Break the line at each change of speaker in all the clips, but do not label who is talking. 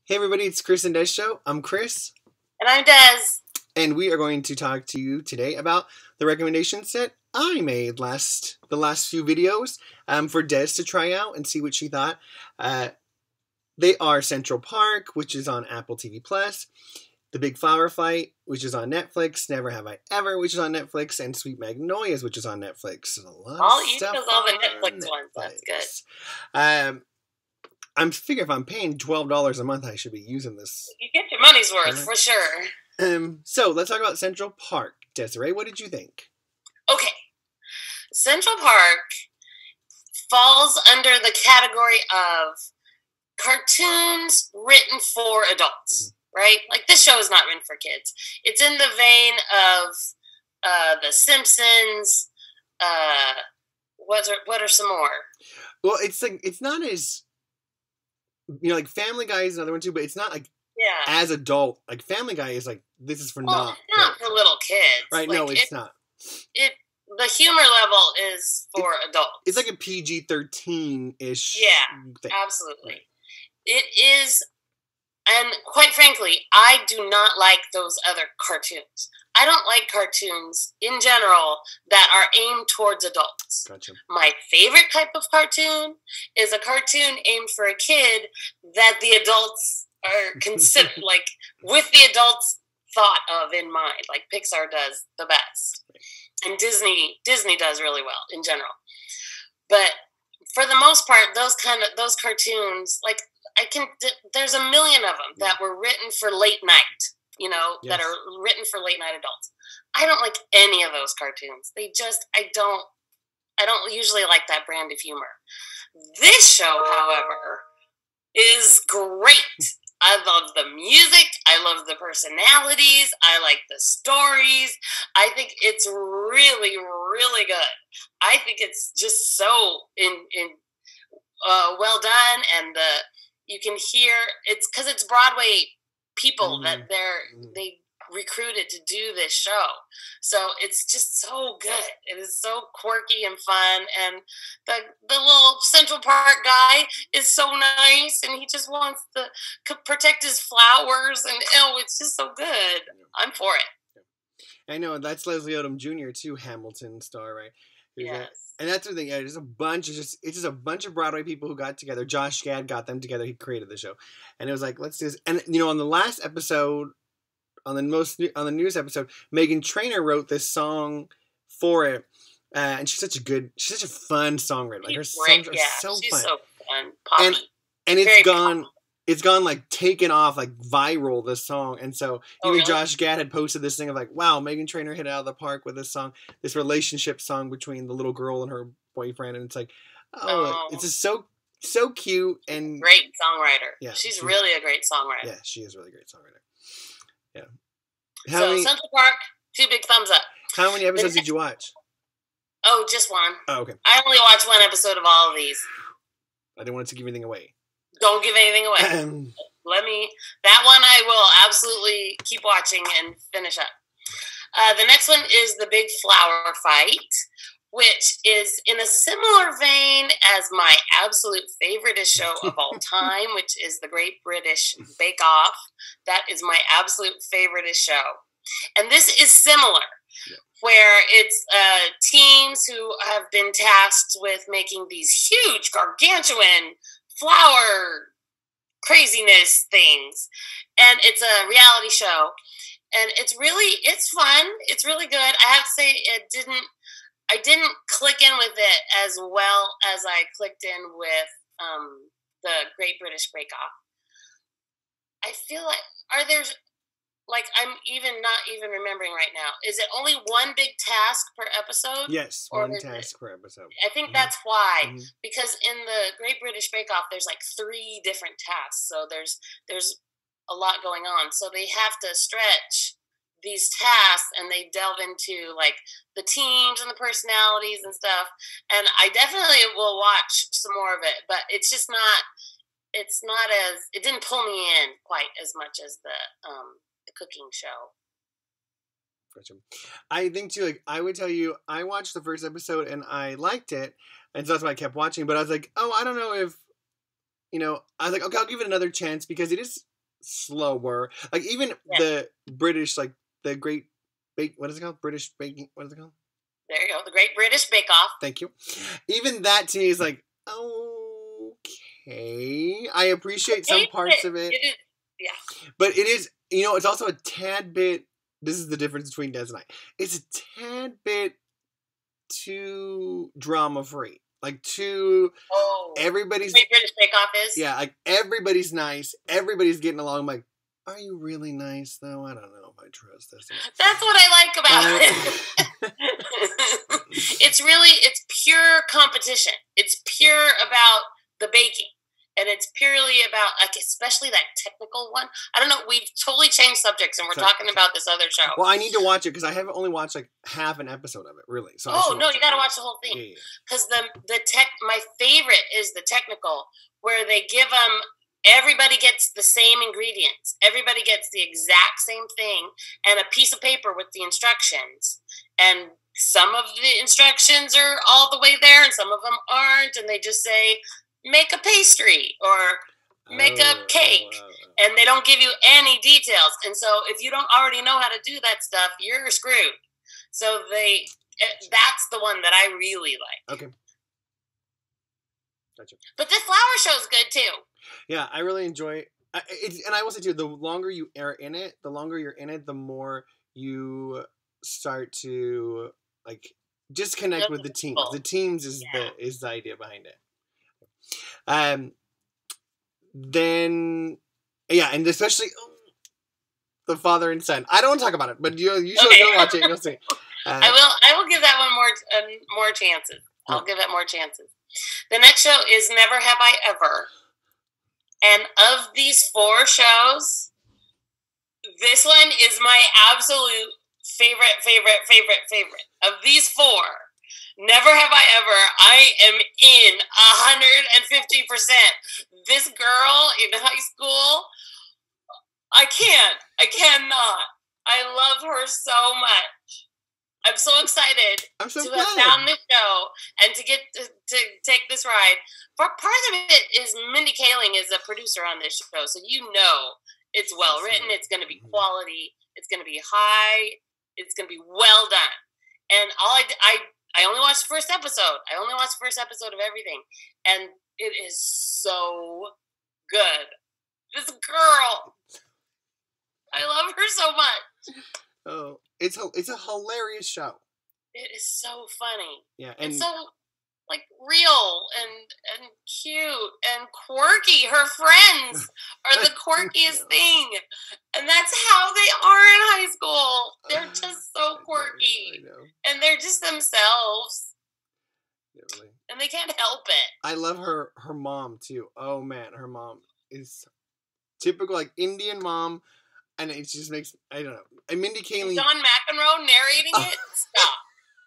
Hey everybody, it's Chris and Des Show. I'm Chris.
And I'm Des.
And we are going to talk to you today about the recommendations that I made the last few videos for Des to try out and see what she thought. They are Central Park, which is on Apple TV+, The Big Flower Fight, which is on Netflix, Never Have I Ever, which is on Netflix, and Sweet Magnolias, which is on Netflix. A lot of stuff
all the Netflix ones. That's good.
I'm figuring if I'm paying $12 a month, I should be using this.
You get your money's worth, for sure.
So, let's talk about Central Park. Desiree, what did you think?
Okay. Central Park falls under the category of cartoons written for adults, right? Like, this show is not written for kids. It's in the vein of The Simpsons. What are some more?
Well, it's not as... like Family Guy is another one too, but it's not like as adult. Like Family Guy is like, this is for
it's not for little kids.
Right, like, no, it's not.
The humor level is for adults.
It's like a PG-13-ish
thing. Absolutely. Right. It is, and quite frankly, I do not like those other cartoons. I don't like cartoons in general that are aimed towards adults.
Gotcha.
My favorite type of cartoon is a cartoon aimed for a kid that the adults are considered, like, with the adults thought of in mind. Like Pixar does the best. And Disney does really well in general. But for the most part, those cartoons, like, there's a million of them that were written for late night. That are written for late night adults. I don't like any of those cartoons. I don't usually like that brand of humor. This show, however, is great. I love the music. I love the personalities. I like the stories. I think it's really, really good. I think it's just so well done, and you can hear it's because it's Broadway people that they recruited to do this show. So it's just so good. It is so quirky and fun, and the little Central Park guy is so nice, and he just wants to protect his flowers, and it's just so good. I'm for it.
I know, that's Leslie Odom Jr. too, Hamilton star, right?
Yes.
And that's the thing. Yeah, it's just a bunch of Broadway people who got together. Josh Gad got them together. He created the show, and it was like, let's do this. And on the last episode, on the newest episode, Meghan Trainor wrote this song for it, and she's such a fun songwriter. Like her songs are so
she's
fun.
So fun, poppy.
And it's gone like taken off, like viral, this song. And so even Josh Gad had posted this thing of like, wow, Meghan Trainor hit it out of the park with this song, this relationship song between the little girl and her boyfriend. And it's like, it's just so cute and
great songwriter.
Yeah,
she's really a great songwriter.
Yeah, she is a really great songwriter. Yeah.
Central Park, 2 big thumbs up.
How many episodes did you watch?
Oh, just one.
Oh, okay.
I only watched one episode of all of these.
I didn't want to give anything away.
Don't give anything away. That one I will absolutely keep watching and finish up. The next one is The Big Flower Fight, which is in a similar vein as my absolute favorite show of all time, which is The Great British Bake Off. That is my absolute favorite show. And this is similar, where it's teams who have been tasked with making these huge, gargantuan flower craziness things, and it's a reality show, and it's fun. It's really good. I have to say, I didn't click in with it as well as I clicked in with the Great British Bake Off. I feel like I'm not even remembering right now. Is it only one big task per episode?
Yes, one task per episode.
I think that's why. Because in the Great British Bake Off, there's like 3 different tasks. So there's a lot going on. So they have to stretch these tasks, and they delve into like the teams and the personalities and stuff. And I definitely will watch some more of it, but it's just not. It didn't pull me in quite as much as the cooking show.
Gotcha. I think too, like, I would tell you, I watched the first episode and I liked it, and so that's why I kept watching, but I was like, I don't know if, I was like, okay, I'll give it another chance, because it is slower. Like even the British, like the Great Bake. What is it called? British Baking. What is it called?
There you go. The Great British Bake Off.
Thank you. Even that to me is like, okay. I appreciate some parts of it.
It is, yeah.
But it is, you know, it's also a tad bit. This is the difference between Des and I. It's a tad bit too drama free. Like too.
Oh.
Everybody's.
Great British Bake Off is.
Yeah, like everybody's nice. Everybody's getting along. I'm like, are you really nice though? I don't know if I trust this.
That's what I like about it. It's pure competition. It's pure about the baking. And it's purely about, like, especially that technical one. I don't know. We've totally changed subjects, and we're talking about this other show.
Well, I need to watch it because I haven't only watched like half an episode of it, really. So
you got to watch the whole thing. Because my favorite is the technical, where they give them. Everybody gets the same ingredients. Everybody gets the exact same thing, and a piece of paper with the instructions. And some of the instructions are all the way there, and some of them aren't. And they just say, make a pastry or make a cake, and they don't give you any details. And so if you don't already know how to do that stuff, you're screwed. So that's the one that I really like.
Okay. Gotcha.
But this flower show is good too.
Yeah, I really enjoy it. And I will say too, the longer you are in it, the more you start to like just connect with the teams. The teams is the idea behind it. Then and especially the father and son. I don't want to talk about it, but you should watch it. You'll see.
I will give that one more chances. I'll give it more chances. The next show is Never Have I Ever, and of these 4 shows, this one is my absolute favorite. Of these 4. Never have I ever. I am in 150%. This girl in high school, I cannot. I love her so much. I'm so excited
to
have found this show and to get to take this ride. Part of it is Mindy Kaling is a producer on this show, so you know it's well written. It's going to be quality. It's going to be high. It's going to be well done. And I only watched the first episode. I only watched the first episode of everything. And it is so good. This girl. I love her so much.
Oh, it's a hilarious show.
It is so funny.
Yeah. And
so, like, real and cute and quirky. Her friends are the quirkiest thing. And that's how they are in high school. They're just so quirky.
I know.
And they're just themselves.
Yeah, really.
And they can't help it.
I love her mom, too. Oh, man. Her mom is typical, like, Indian mom. And it just makes, I don't know. And Mindy Kaling.
John McEnroe narrating it?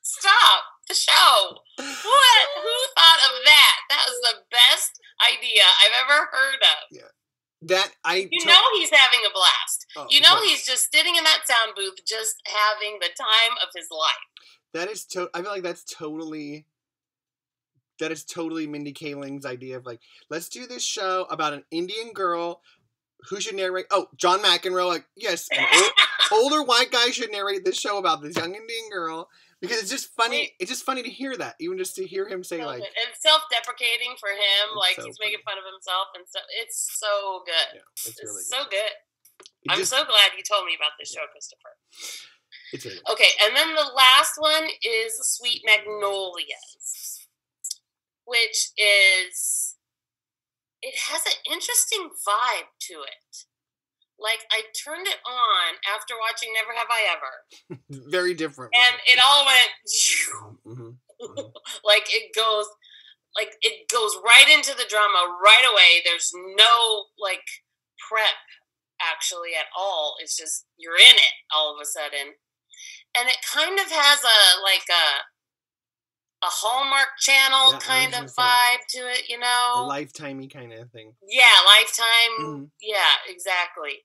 Stop. The show. What? Who thought of that? That was the best idea I've ever heard of.
Yeah.
He's having a blast. Oh, he's just sitting in that sound booth just having the time of his life.
That is I feel like that is totally Mindy Kaling's idea of like, let's do this show about an Indian girl who should narrate. Oh, John McEnroe, like, yes, an older white guy should narrate this show about this young Indian girl. Because it's just funny. It's just funny to hear that, even just to hear him say like,
and self-deprecating for him, like he's making fun of himself and stuff. It's so good.
Yeah, it's really
so good. I'm so glad you told me about this show, Christopher.
It's really good.
Okay, and then the last one is Sweet Magnolias, which is has an interesting vibe to it. Like, I turned it on after watching Never Have I Ever.
Very different.
And it all went, like, it goes right into the drama right away. There's no, like, prep, actually, at all. It's just, you're in it all of a sudden. And it kind of has a Hallmark Channel kind of vibe to it, you know?
A Lifetime-y kind of thing.
Yeah, Lifetime. Mm-hmm. Yeah, exactly.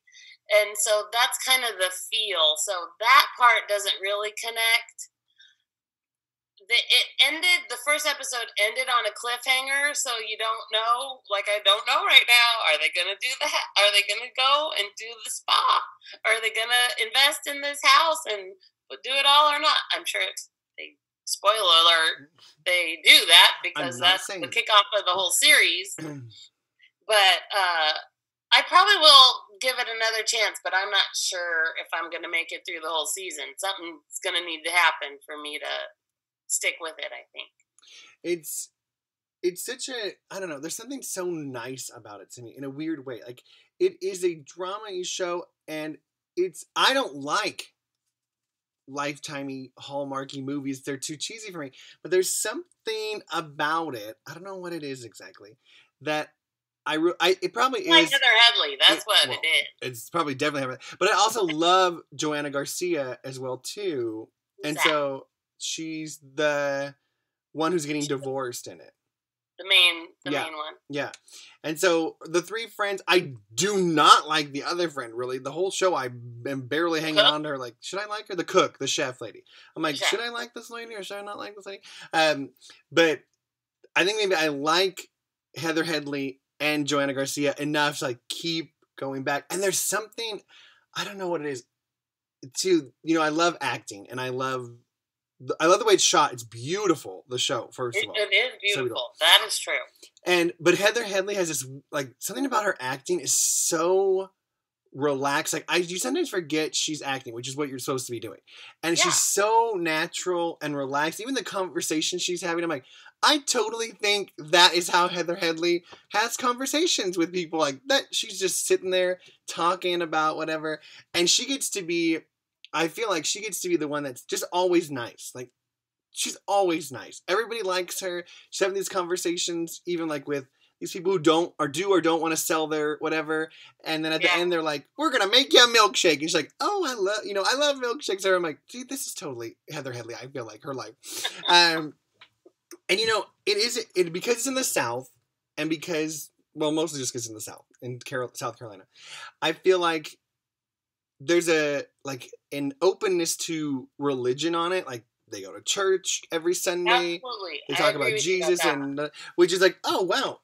And so that's kind of the feel. So that part doesn't really connect. the first episode ended on a cliffhanger, so you don't know. Like, I don't know right now. Are they going to do that? Are they going to go and do the spa? Are they going to invest in this house and do it all or not? I'm sure spoiler alert, they do that because that's the kickoff of the whole series. But I probably will give it another chance, but I'm not sure if I'm going to make it through the whole season. Something's going to need to happen for me to stick with it, I think.
It's such a, I don't know, there's something so nice about it to me in a weird way. Like, it is a drama-y show, and I don't like Lifetime-y, Hallmarky movies. They're too cheesy for me. But there's something about it, I don't know what it is exactly, that it probably is.
Like Heather Headley, that's what it is.
It's probably definitely Heather. But I also love Joanna Garcia as well, too. And so she's the one who's getting divorced in it.
The main one.
Yeah. And so the three friends, I do not like the other friend, really. The whole show, I am barely hanging on to her. Like, should I like her? The cook, the chef lady. I'm like, should I like this lady or should I not like this lady? But I think maybe I like Heather Headley and Joanna Garcia enough to like keep going back. And there's something, I don't know what it is, too. I love acting, and I love the way it's shot. It's beautiful, the show, first of all.
It is beautiful. That is true.
But Heather Headley has this, like, something about her acting is so relaxed. Like, you sometimes forget she's acting, which is what you're supposed to be doing. And she's so natural and relaxed. Even the conversation she's having, I'm like, I totally think that is how Heather Headley has conversations with people. Like, that she's just sitting there talking about whatever. And she gets to be, I feel like she gets to be the one that's just always nice. Like, she's always nice. Everybody likes her. She's having these conversations, even like with these people who don't want to sell their whatever. And then at the end, they're like, we're going to make you a milkshake. And she's like, oh, I love milkshakes. And I'm like, gee, this is totally Heather Headley. I feel like her life. And because it's in the South, and because, well, mostly just because it's in the South, in South Carolina, I feel like there's an openness to religion on it. Like, they go to church every Sunday.
Absolutely.
They talk about Jesus, and which is like, oh wow.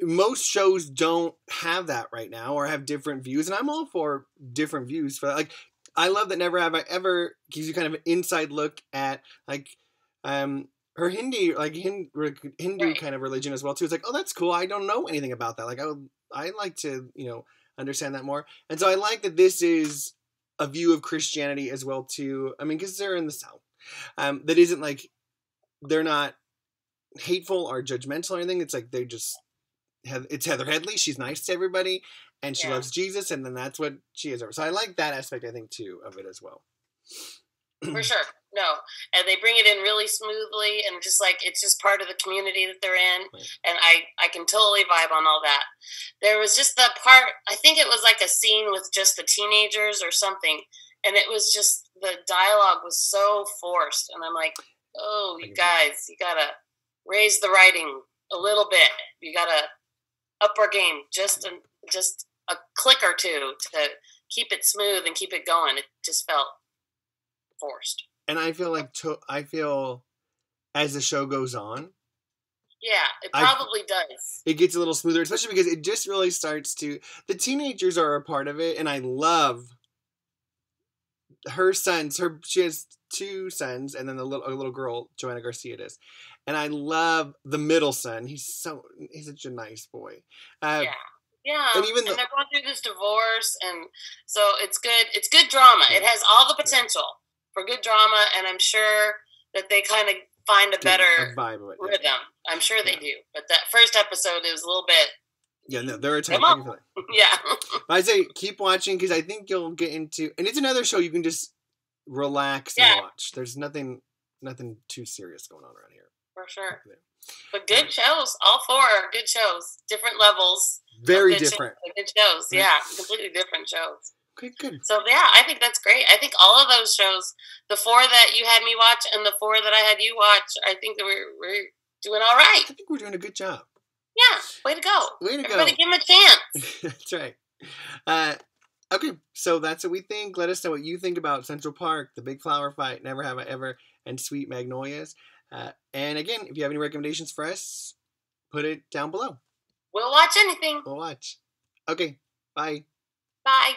Most shows don't have that right now, or have different views, and I'm all for different views for that. Like, I love that Never Have I Ever gives you kind of an inside look at like her Hindu kind of religion as well too. It's like, oh, that's cool. I don't know anything about that. Like, I like to understand that more. And so I like that this is a view of Christianity as well too. I mean, because they're in the South. That isn't like, they're not hateful or judgmental or anything. It's like it's Heather Headley. She's nice to everybody, and she loves Jesus, and then that's what she is. So I like that aspect, I think, too, of it as well.
For sure. No. And they bring it in really smoothly, and just like, it's just part of the community that they're in. Right. And I can totally vibe on all that. There was just the part, I think it was like a scene with just the teenagers or something. And it was just, the dialogue was so forced. And I'm like, oh, you guys, you got to raise the writing a little bit. You got to up our game just a click or two to keep it smooth and keep it going. It just felt forced.
And I feel like, as the show goes on.
Yeah, it probably does.
It gets a little smoother, especially because it just really starts to, the teenagers are a part of it, and I love her sons. She has two sons, and then a little girl, Joanna Garcia, it is. And I love the middle son. He's such a nice boy.
Yeah. And they're going through this divorce, and so it's good. It's good drama. It has all the potential for good drama, and I'm sure that they kind of find a better rhythm. I'm sure they do. But that first episode is a little bit.
Yeah, no, they're a type.
Yeah.
I say keep watching, because I think you'll get into, and it's another show you can just relax and watch. There's nothing too serious going on around here.
For sure. Yeah. But good shows. All four are good shows. Different levels.
Very different.
Good shows. Yeah, completely different shows.
Okay, good.
So, yeah, I think that's great. I think all of those shows, the four that you had me watch and the four that I had you watch, I think that we're doing all right.
I think we're doing a good job.
Yeah, way to go. Everybody give them a chance.
That's right. Okay, so that's what we think. Let us know what you think about Central Park, The Big Flower Fight, Never Have I Ever, and Sweet Magnolias. And again, if you have any recommendations for us, put it down below.
We'll watch anything.
We'll watch. Okay, bye.
Bye.